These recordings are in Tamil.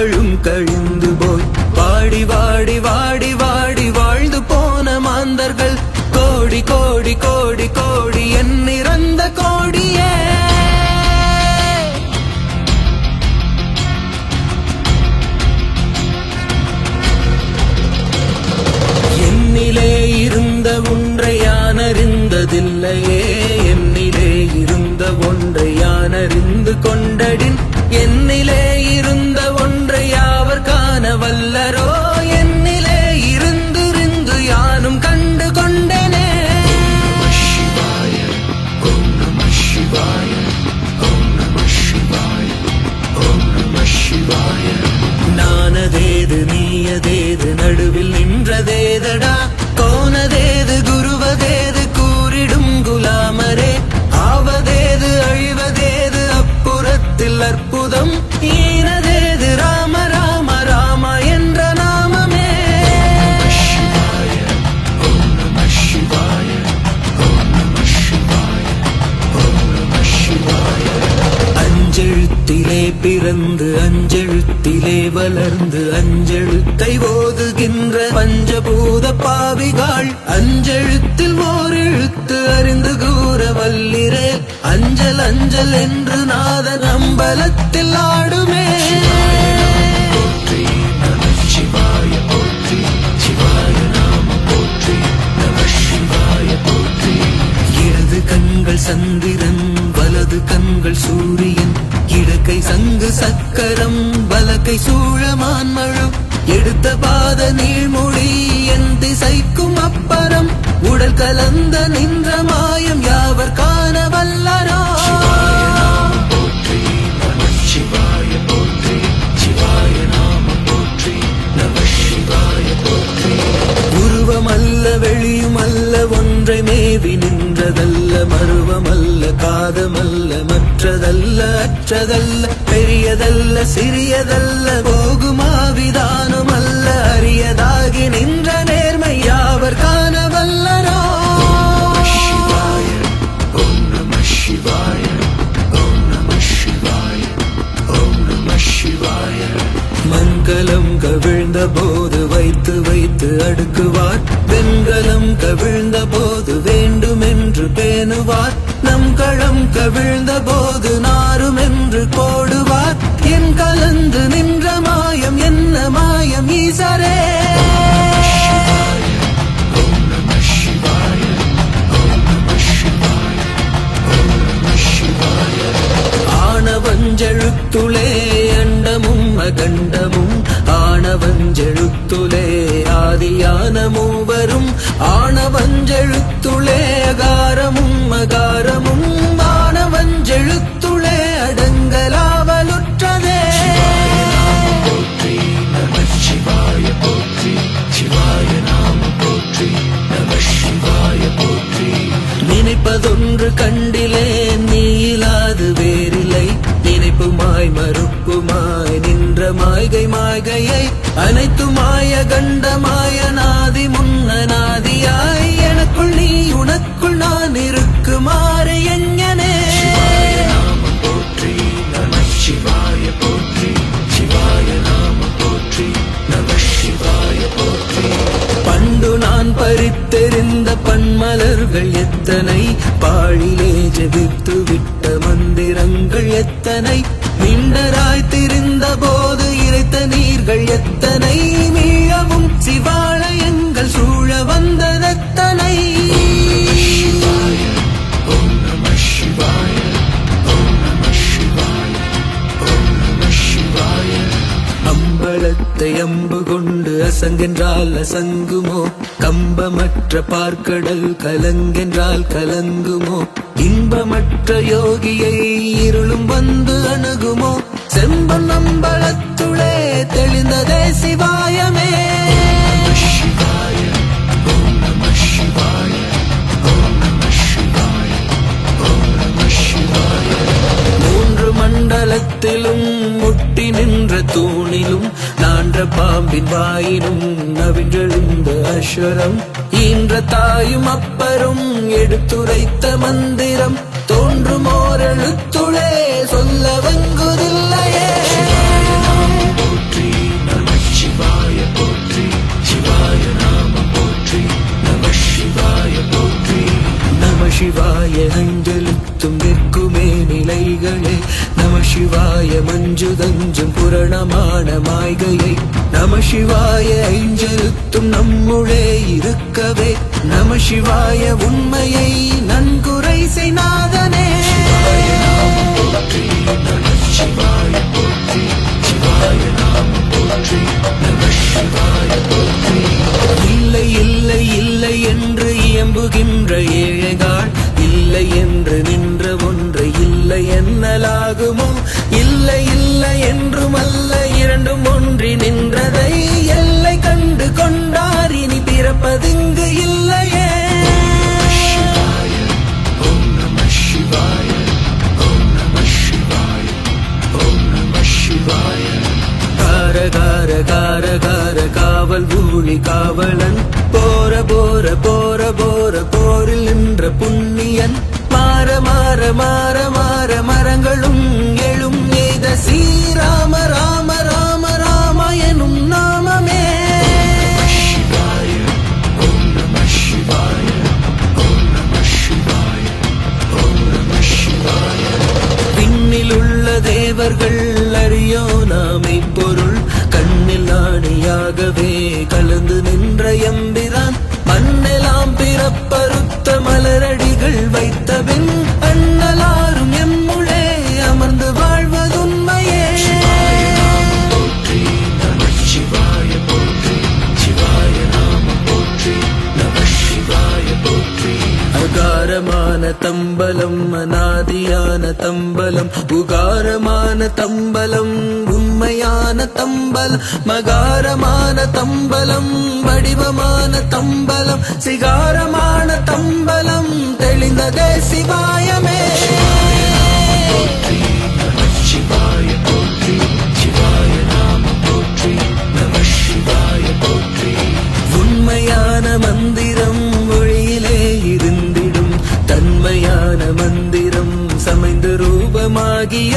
நாட்களும் கழிந்து போய் வாடி வாடி வாடி வாடி வாழ்ந்து போன மாந்தர்கள் கோடி கோடி கோடி கோடி எண்ணிறந்த கோடியே. என்னிலே இருந்த ஒன்றை யான் அறிந்ததில்லையே, என்னிலே இருந்த ஒன்றை யான் அறிந்து கொண்டடின் என்னிலே இருந்த ஒன்றை யாவர் காண வல்லரோ, என்னிலே இருந்து யானும் கண்டு கொண்டனே. ஓம் நம சிவாய, ஓம் நம சிவாய, ஓம் நம சிவாய. நானதேது நீயதேது நடுவில் நின்றதேதடா, கோனதேது குருவதேது கூறிடும் குலாமரே, ஆவதேது அழிவதேது அப்புறத்தில் அற்புதம், ஈனதேது ராம ராம ராம என்ற நாமமே. ஓம் நம சிவாய, ஓம் நம சிவாய, ஓம் நம சிவாய. அஞ்செழுத்திலே பிறந்து அஞ்செழுத்திலே வளர்ந்து அஞ்செழுத்தை ஓதுகின்ற பஞ்சபூத பாவிகள் அஞ்செழுத்தில் ஓர் எழுத்து அறிந்து கூற வல்லிரே, அஞ்சல் அஞ்சல் என்று நாதன் அம்பலத்தில் ஆடுமே. போற்றி நம சிவாய போற்றி, சிவாய நாம போற்றி, நம சிவாய போற்றி. இடது கண்கள் சந்திரன் வலது கண்கள் சூரியன், இடக்கை சங்கு சக்கரம் வலக்கை சூழமான் மழு, எடுத்த பாத நீழ்மொழி என் திசைக்கும் அப்பரம், உடல் கலந்த நின்ற மாயம் யாவர் காண வல்லரோ. சிவாய நாம போற்றி, நம சிவாய போற்றி, சிவாய நாம போற்றி, நம சிவாய போற்றி. உருவமல்ல வெளியுமல்ல ஒன்றை மேவி நின்றதல்ல, மருவமல்ல காதமல்ல மற்றதல்ல அற்றதல்ல, பெரியதல்ல சிறியதல்ல போகுமாவிதானும் அல்ல, அரியதாகி நின்ற நேர்மை யாவர் காண வல்லரோ. ஓம் நம சிவாய, ஓம் நம சிவாய, ஓம் நம சிவாய. மங்களம் கவிழ்ந்த போது வைத்து வைத்து அடுக்குவார், வெண்கலம் கவிழ்ந்த போது வேண்டுமென்று பேணுவார், நம் களம் கவிழ்ந்த போது நாரும் என்று கோடுவார், என் கலந்து நின்ற மாயம் என்ன மாயம் ஈசரே. ஓம் நம சிவாய, ஓம் நம சிவாய, ஓம் நம சிவாய. ஆணவஞ்செழுத்துளே அண்டமும் அகண்டமும், ஆணவஞ்செழுத்துளே ஆதியான மூவரும், ஆணவஞ்செழுத்துளே அகாரமும் அகாரமும், ஆணவஞ்செழுத்துளே அடங்கலாவலுற்றதே. போற்றி நம சிவாய போற்றி, சிவாய நாம போற்றி, நம சிவாய போற்றி. நினைப்பதொன்று கண்டிலே நீ இல்லாது வேறில்லை, நினைப்புமாய் மறுப்புமாய் நின்ற மாய்கை மாய்கையை, அனைத்துமாய கண்டமாய நாதி முன்ன நாதியாய், எனக்குள் நீ உனக்குள் நான் இருக்குமாறு எஞ்ஞனே. சிவாய நாம போற்றி, நம சிவாய போற்றி, சிவாய நாம போற்றி, நம சிவாய போற்றி. பண்டு நான் பறித்தெறிந்த பன்மலர்கள் எத்தனை, பாழிலே ஜெபித்து விட்ட மந்திரங்கள் எத்தனை, மிண்டராய் திரிந்த போது இறைத்த நீர்கள் எத்தனை, மீளவும் சிவாலயங்கள் சூழ வந்ததெத்தனை. ஓம் நம சிவாய, ஓம் நம சிவாய, ஓம் நம சிவாய. அம்பலத்தை அம்பு கொண்டு அசங்கென்றால் அசங்குமோ, கம்பமற்ற பார்க்கடல் கலங்கென்றால் கலங்குமோ, இன்பமற்ற யோகியை இருளும் வந்து அணுகுமோ, செம்பன் அம்பலத்துளே தெளிந்ததே சிவாயமே. சிவாய, ஓம் நம சிவாய, ஓம் நம சிவாய, ஓம் நம சிவாய. மூன்று மண்டலத்திலும் முட்டி நின்ற தூணிலும் நான்ற பாம்பின் வாயினும் நவின்றெழுந்த அஸ்வரம், ஈன்ற தாயும் அப்பரும் எடுத்துரைத்த மந்திரம், தோன்றுமோர் எழுத்துளே சொல்ல வங்குதில்லையே. சிவாய நாம போற்றி, சிவாய அஞ்சலித்தும் நிற்குமே நிலைகளே நம சிவாய மஞ்சுதஞ்சும் புரணமான மாய்கையை நம சிவாய ஐஞ்செழுத்தும் நம்முளே இருக்கவே நம சிவாய உண்மையை நன்குரை செய்நாதனே சிவாய நாமம் போற்றி நம சிவாய போற்றி சிவாய நாமம் போற்றி நம சிவாய போற்றி இல்லை இல்லை இல்லை என்று இயம்புகின்ற ஏழைகாள் இல்லை என்று நின்ற ஒன்றை இல்லை என்னலாகுமோ இல்லை இல்லை என்றும் அல்ல இரண்டும் ஒன்றி நின்றதை எல்லை கண்டு கொண்டார் இனி பிறப்பதிங்கு இல்லையே ஓம் நம சிவாய ஓம் நம சிவாய ஓம் நம சிவாய கார கார கார கார காவல் ஊழி காவலன் போர போர போர போர போரில் நின்ற புண்ணியன் மாற மாற மாற மாற மரங்களும் எழும் எய்த ஸ்ரீராம ராம ராம ராம எனும் நாமமே சிவாய ஓம் நம சிவாய ஓம் நம சிவாய ஓம் நம சிவாய விண்ணில் உள்ள தேவர்கள் அறியோ நாமை பொருள் கண்ணில் ஆணியாகவே கலந்து நின்ற எம்பிரான் மண்ணெலாம் பிறப்பறுத்த மலரடிகள் வைத்த பின் அண்ணலாரும் எம்முளே அமர்ந்து வாழ்வதுண்மையே சிவாய நாமம் போற்றி நம சிவாய போற்றி சிவாய நாமம் போற்றி நம சிவாய போற்றி அகாரமான தம்பலம் அநாதியான தம்பலம் உகாரமான தம்பலம் உண்மையான தம்பலம் மகாரமான தம்பலம் வடிவமான தம்பலம் சிகாரமான தம்பலம் தெளிந்ததே சிவாயமே சிவாய போற்றி சிவாய நாமம் போற்றி நம சிவாய போற்றி உண்மையான மந்திரம் மொழியிலே இருந்திடும் தன்மையான மந்திரம் சமைந்து ரூபமாகிய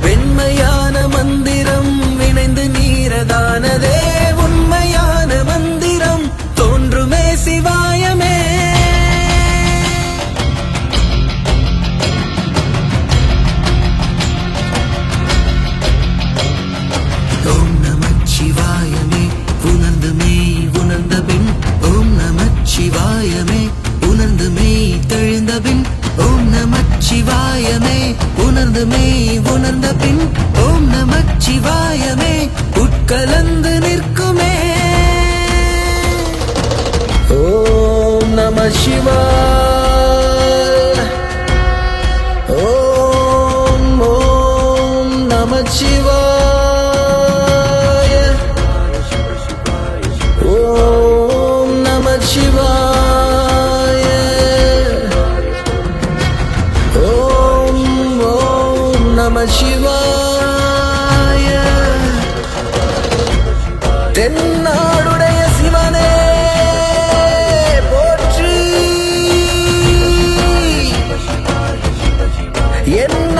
வெண்மையான மந்திரம் வினைந்து நீரதானதே உண்மையான மந்திரம் தோன்றுமே சிவாயமே ஓம் நம சிவாயமே உணர்ந்து மெய் உணர்ந்த பின் ஓம் நம சிவாயமே உணர்ந்து மெய் தெளிந்த பின் ஓம் நம சிவாயமே உணர்ந்து மெய் உணர்ந்த பின் ஓம் நம சிவாயமே உட்கலந்து நிற்குமே ஓம் நம சிவாய ஓம் ஓம் நம சிவாய ஓம் நம சிவாய ஓம் ஓம் நம சிவாய தென்னாடுடைய சிவனே போற்றி என்